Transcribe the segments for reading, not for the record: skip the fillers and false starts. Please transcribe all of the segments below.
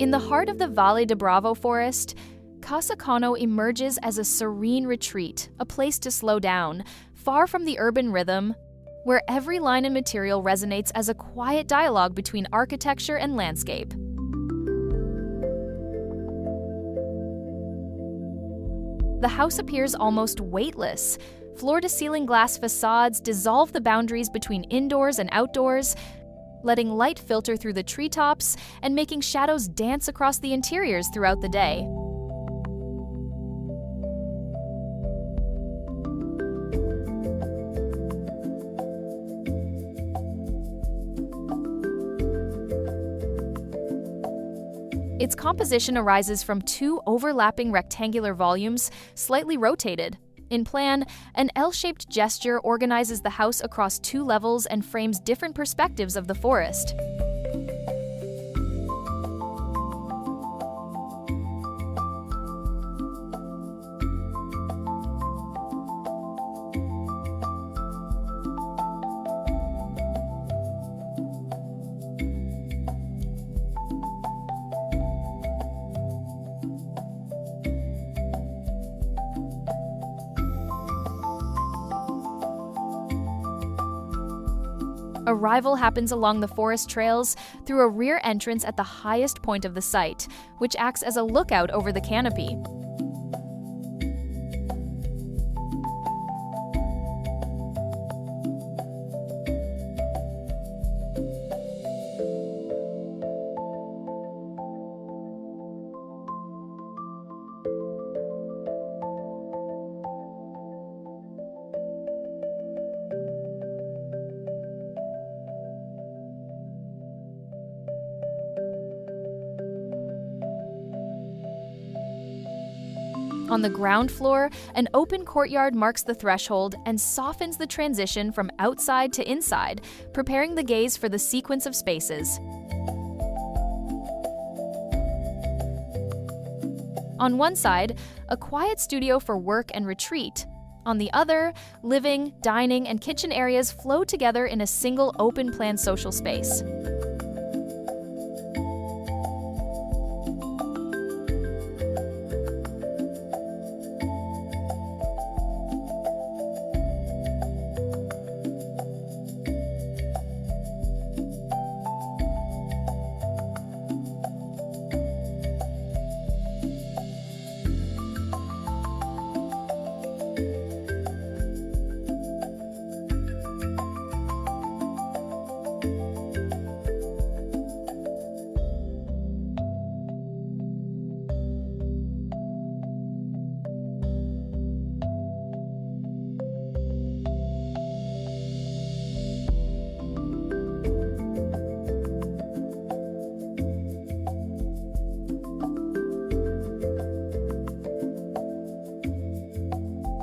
In the heart of the Valle de Bravo forest, Casa Cono emerges as a serene retreat, a place to slow down, far from the urban rhythm, where every line and material resonates as a quiet dialogue between architecture and landscape. The house appears almost weightless. Floor-to-ceiling glass facades dissolve the boundaries between indoors and outdoors, letting light filter through the treetops and making shadows dance across the interiors throughout the day. Its composition arises from two overlapping rectangular volumes, slightly rotated. In plan, an L-shaped gesture organizes the house across two levels and frames different perspectives of the forest. Arrival happens along the forest trails through a rear entrance at the highest point of the site, which acts as a lookout over the canopy. On the ground floor, an open courtyard marks the threshold and softens the transition from outside to inside, preparing the gaze for the sequence of spaces. On one side, a quiet studio for work and retreat. On the other, living, dining, and kitchen areas flow together in a single open-plan social space.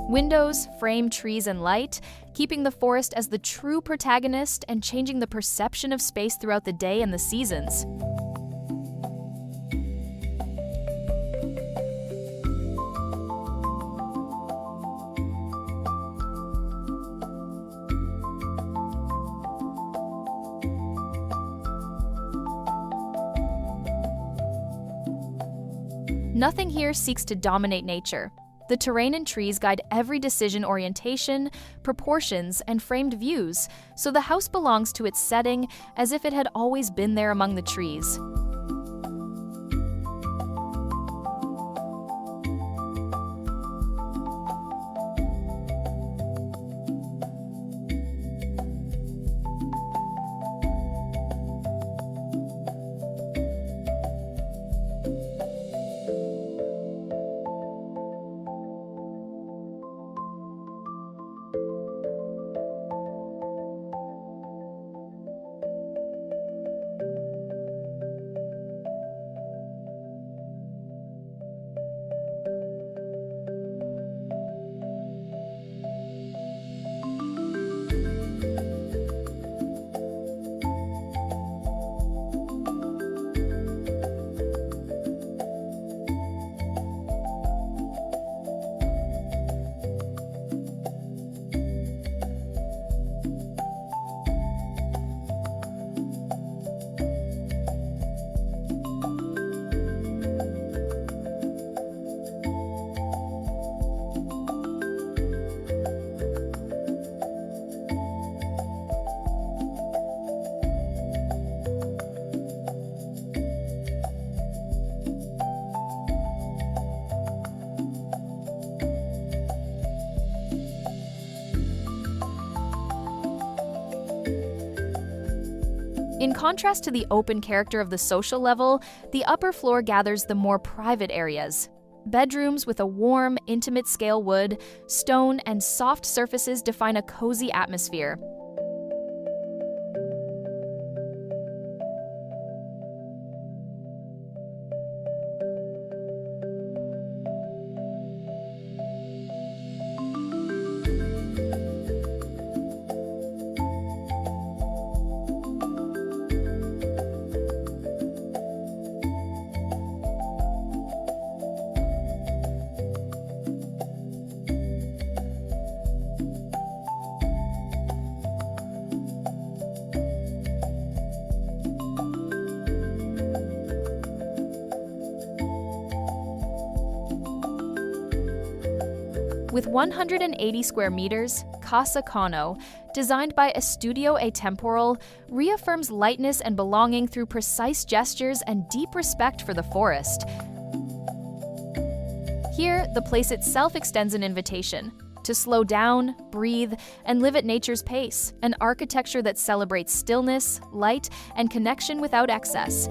Windows frame trees and light, keeping the forest as the true protagonist and changing the perception of space throughout the day and the seasons. Nothing here seeks to dominate nature. The terrain and trees guide every decision orientation, proportions, and framed views, so the house belongs to its setting as if it had always been there among the trees. In contrast to the open character of the social level, the upper floor gathers the more private areas. Bedrooms with a warm, intimate scale wood, stone, and soft surfaces define a cozy atmosphere. With 180 square meters, Casa Cono, designed by Estudio Atemporal, reaffirms lightness and belonging through precise gestures and deep respect for the forest. Here, the place itself extends an invitation to slow down, breathe, and live at nature's pace, an architecture that celebrates stillness, light, and connection without excess.